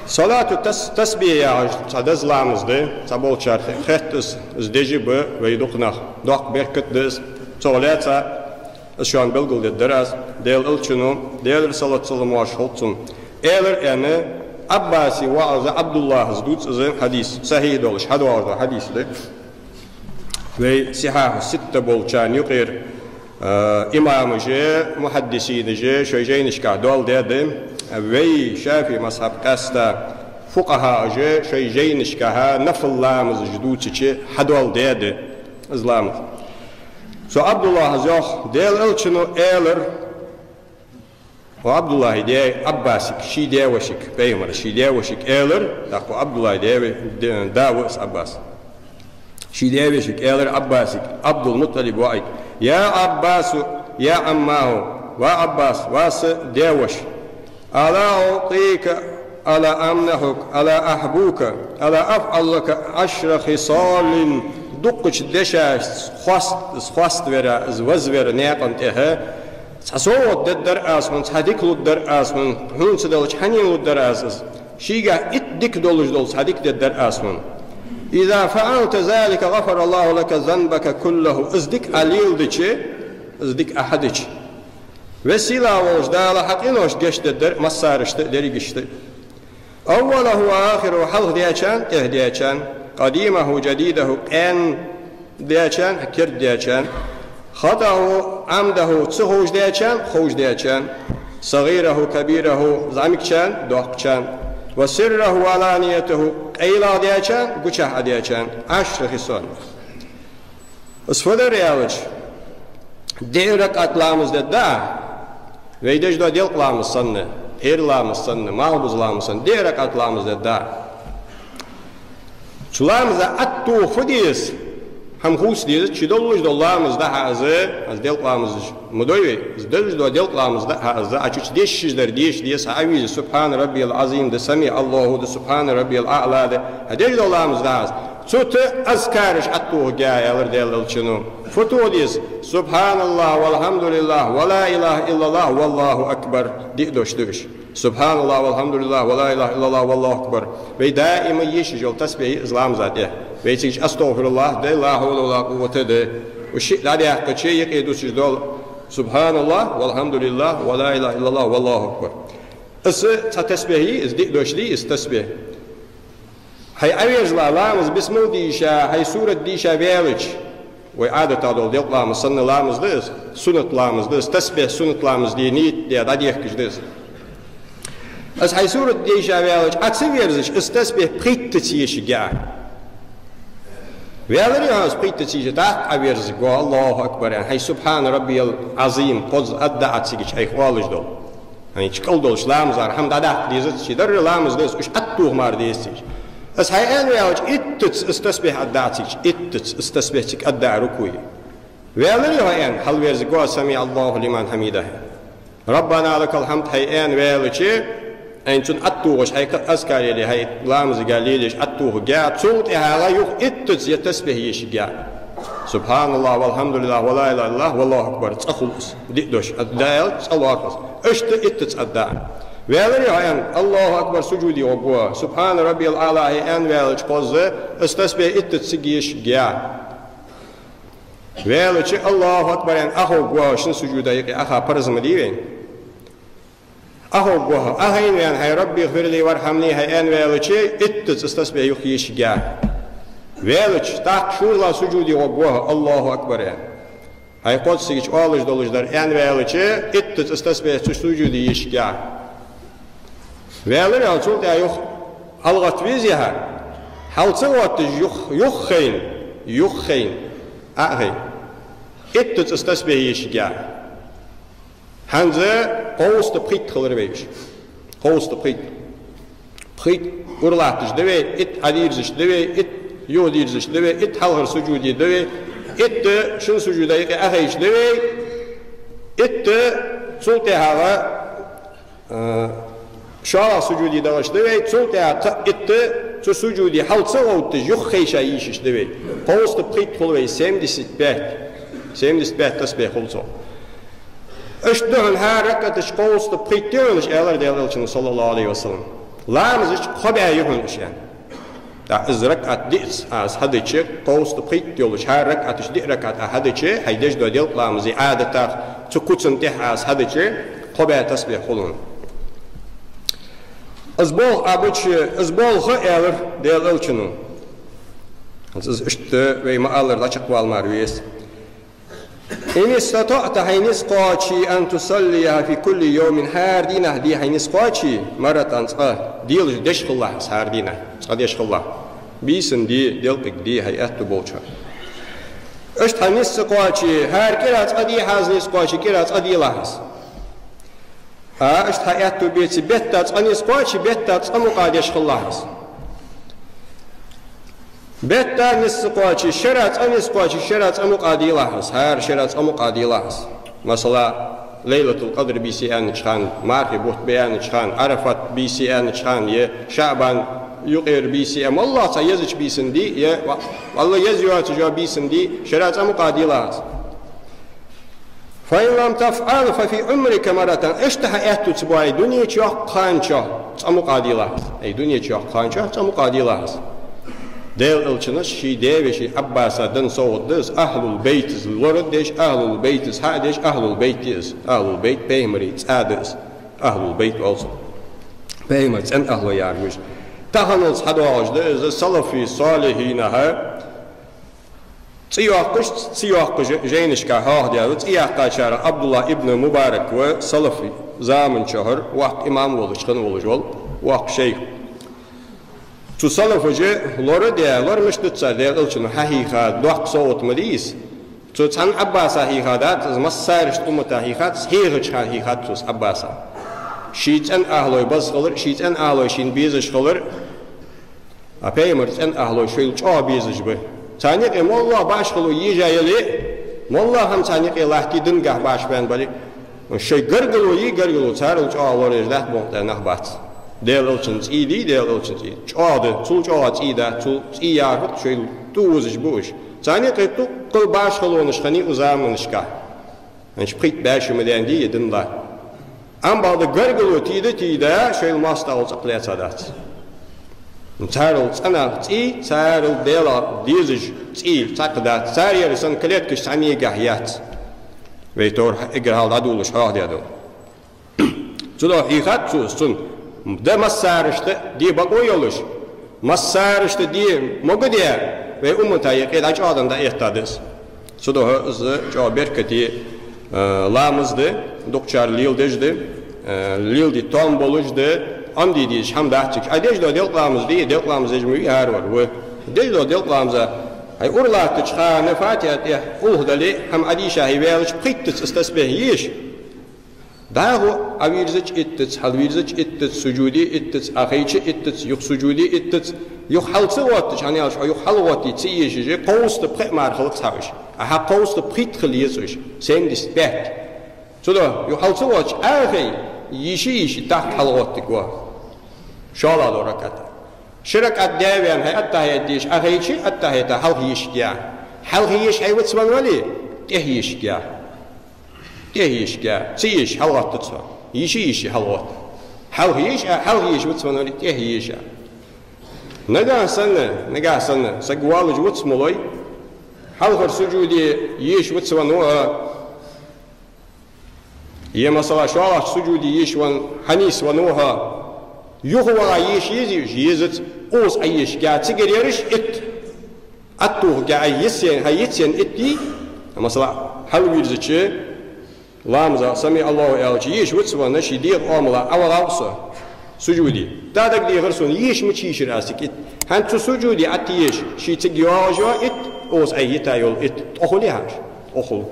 صلاة التسبيح صدز لامز ده صبول شرط خطس زدجب ويدقنا دق بركت دس صلاة شان بلغل الدرس ديل الشنو ديل صلاة سلام واشهلتم إلر أنا عباسي وعز عبد الله زدوت زين حديث صحيح دولش هذا حديث ده وصحاح ستة بولشان يقير إمام جاء محدثين جاء شيجينش كعدول ده وي شافي مصحف قاستا فقهاء جاء شيجينش كها نفل لامز جدوتش حدول ده إسلام سو عبد الله زوخ ديل الشنو إيلر وعبد الله دي عباسك شي دي وشك بيمر شي دي وشك إيلر تاخو عبد الله دي داوس عباس شي دي وشك إيلر عباسك عبد المطلب وعيد يا عباس يا عماه وعباس واس ديوش ألا أعطيك ألا أمنحك ألا أحبوك ألا أفعل لك 10 خصال دقش دشاش خواست ورا زوز ورا نيقن تها صوت الدر اسمن صديق الدر اسمن هون سدلش حنين الدر اساس شيغا اتدك دولش دول صديق الدر اسمن إذا فعلت ذلك غفر الله لك ذنبك كله ازدك عليل دچه ازدك أحدچ وسيلة وجدال حقينوش گشت در مسارشت دری گشت أوله وآخره حلق دياچان ته دياچان قديمه جديده ان دياچان كر دياچان خطأه عمده تسخوش دياچان خوش دياچان صغيره كبيره زعمكچان دوقچان وسره وعلانيته قيلا دياچان گوچه دياچان 10 خصال اسفل ريالج ديرك اطلامز دا ويدج دو ديل قلامز سنه هير لامز سنه مالبز لامز سنه ديرك اطلامز دا شلامز اتو خديس هم خوش ديز چدولج دو لامز دا هازه از ديل قلامز مدوي زدلج دو ديل قلامز دا هازه اچ ديش در ديش ديس عويز سبحان ربي العظيم ده سميع الله ده سبحان ربي الاعلى ده هديل دو لامز دا هاز سوت أذكارش أتوه جاي ألر ديال الشنو فتو ديس سبحان الله والحمد لله ولا إله إلا الله والله أكبر دي دوش دوش سبحان الله والحمد لله ولا إله إلا الله والله أكبر دائما يشجع تسبيح إسلام ذاته بيتيج أستغفر الله ده لا حول ولا قوة ده وشيء لا ده كشيء يقيدوش دول سبحان الله والحمد لله ولا إله إلا الله والله أكبر اس تسبيحي اس دي دوش دي اس تسبيح هاي أويج لامز بسمو ديشا هاي سورة ديشا بيالج وعادة تادول ديل لامز سنة لامز ديس سنة لامز ديس تسبيح سنة لامز دي نيت دي دا ديخكش ديس اس هاي سورة ديشا بيالج أكسيرزش اس تسبيح بريتتيش جاء بيالري هاس بريتتيش تاك أويرز قو الله أكبر يعني هاي سبحان ربي العظيم قدز أدعت سيكش هاي خوالج دول يعني شكل دولش لامز الحمد لله ديزت شي در لامز ديس وش أتوه مار ديستيش بس هاي أنا وياج إتتس استسبح أدعتك إتتس استسبحتك أدع ركوي ويالري هاي أن هل ويرزقوا سميع الله لمن حميده ربنا لك الحمد هاي أن ويالري أن تون أتوهش هاي أذكار اللي هاي لامز قاليلش أتوه جاء صوت هذا يخ إتتس يتسبح يش جاء سبحان الله والحمد لله ولا إله إلا الله والله أكبر تأخلص ديدوش الدال الله أكبر أشت إتتس أدع ويالري هايان الله أكبر سجودي وقوة سبحان ربي الأعلى هايان ويالج قوزة استسبح اتتسجيش جيا ويالج الله أكبر يعني أخو قوة شن سجودة يقي أخا برزم ديوين أخو قوة أهين ويان هاي ربي اغفر لي وارحمني هايان ويالج اتتس استسبح يخيش جيا ويالج تاك شورلا سجودي وقوة الله أكبر يعني هاي قدسيش أولج دولج در يعني ويالج اتتس استسبح سجودي يش جيا ويالري هالصوت يخ هالغت ويزيها هالصوت يخين أهي إتت استسبه يشجع هنزه قوس تبريد خلر بيش قوس تبريد ورلاتش دوي إت عديرزش دوي إت يوديرزش دوي إت هالغر سجودي دوي إت شن سجودي أهيش دوي إت صوت هذا شالا سجودي داش دوي صوتها إت سجودي حال صوت يخي شيء دوي قوس تبريد خلوي سيم ديسبات تسبيح خلصو أشتهن هاركة قوس تبريد تيونش ألر ديالش صلى الله عليه وسلم لامزش خبأ يهون إشان دا إز ركعت ديس أز هديتش قوس تقيت يولش هاي ركعتش دي ركعت هديتش هيدش دو ديل لامزي عادة تكوتن تح أز هديتش خبأ تسبيح خلون أزبول أبوش أزبول خيالر ديل ألشنو از اشت ويما ألر لا شقوال مارويس إن استطعت هينس قاتشي أن تصليها في كل يوم هار دينه دي هينس قاتشي مرة تنسقى ديل دشخ الله هار دينه دشخ الله بيسن دي ديلك دي هيئت بولشا اشت هينس قاتشي هار كرات قدي هازنس قاتشي كرات قدي لاحظ اشت هيئت بيت بيتات أنس قاتشي بيتات أمقا دشخ الله بيتا نسقواتي شرات أنسقواتي شرات أمقادي لاحظ هار شرات أمقادي لاحظ مثلا ليلة القدر بي سي ان شخان ماركي بوت بيان شخان عرفت بي سي ان شخان يه شعبان يقير بي سي ام والله سيزج بي سندي يه والله يزيوات جو بي سندي شرات أمقادي لاحظ فإن لم تفعل ففي عمرك مرة اشتهى اهتو تبواي دنيا تشوخ خانشا أمقادي لاحظ أي دنيا تشوخ خانشا أمقادي لاحظ ديل الچنش شي ديوشي عباس دن صوتس أهل البيت الوردش أهل البيت هادش أهل البيت أهل البيت بيمريت آدس أهل البيت also بيمريت أن أهل يارمش تهنس حدواج ده السلفي صالحين ها تيوقش جينش كهاه ديالو تيوقش شهر عبد الله ابن مبارك وسلفي زامن شهر وقت إمام ولش خن ولش وقت شيخ تصلف جه لورا ده لورا مش تتصدق الشنو حقيقة دوق صوت مديس تان عباس حقيقات مسارش أمة حقيقات هيرج حقيقات توس عباس شيتن أهلوي بس خلر شيتن أهلوي شين بيزش خلر أبيمرت أن أهلوي شويل جا بيزش به تانيك والله باش خلو يجايلي والله هم تانيك الله كيدن جه باش بين بالي شيء قرقلو يقرقلو تارو جا لورا جلات بوقت نخبات ديل الشنز إيدي ديل الشنز إيدي شاد تول شاد إيدا تول إياه شيء توزج بوش ثاني قيتو قل باش خلونش خني أزامنش كه إنش بقيت باش مدين دي يدن لا أم بعد قرقلو تيدا شيء ماستال تقليت صدات تارل أنا تارل ديلا ديزج تقدات تاري رسن كليت كش ثاني جهيات ويتور إجرال عدولش هاد يدو تلو حقيقات سن ده مسارشته دي بقويلوش مسارشته دي مقديا وأمتا يقيد أجادن ده إحتادس سدوه إز جا بركتي لامز ده دكتور ليل دج ده ليل دي توم بولش ده أمدي ديش هم دهتك أديش ده ديل لامز دي ديل لامز يجمعي هارور و ديش ده ديل لامز هاي أورلات تشخا نفاتيات أوه دلي هم أديش هاي ويلش بقيت استسبه يش داهو أويرزج إتت حلويرزج إتت سجودي إتت أخيش إتت يخ سجودي إتت يخ حلت واتش يعني أش يخ حلواتي تيجي جي قوس تبقى مار خلق ساوش أها قوس تبقيت خليزوش سين ديسبات سودا يخ حلت واتش أخي يشي تحت حلواتك وا شالا لوركات شرك الداوين هي أتاه ديش أخيش أتاه تا حلق يشجع حلق يش هي وتسمن ولي تهيش جا تهيش جا سيش حلقة تتصل يشيش حلقة حلق يش وتسمن ولي تهيش نجا سنة سجوالج وتسمولي حلقة سجودي يش وتسمن هو يمسلا شالا سجودي يش ون حنيس ونوها يخوا يش يزت أوس أيش جا تجريش إت أتوه جا يسين هيتين إتي مثلا حلو يرزقه لامزا سمي الله يالجي يش وتسوى نشي دير عملا أول عوصة سجودي تادك دي غرسون يش متشيش راسك هن سجودي أتيش شي تجيواجوا إت أوس أيتا يول إت أخلي هاش أخل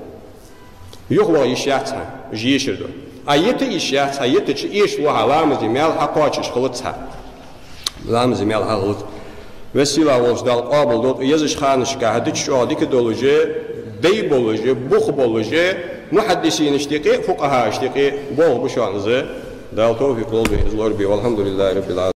يخوا يشياتها جيشردو أيت يشياتها أيت إيش وها لامزي مال حقاتش خلطها لامزي مال حقلط وسيلة وجدال قابل دوت يزش خانش كهدش شو هذيك دولجة دي بولجة بخ بولجة محدثين اشتقي فقهاء اشتقي بول بشان زه دال توفيق لله والحمد لله رب العالمين.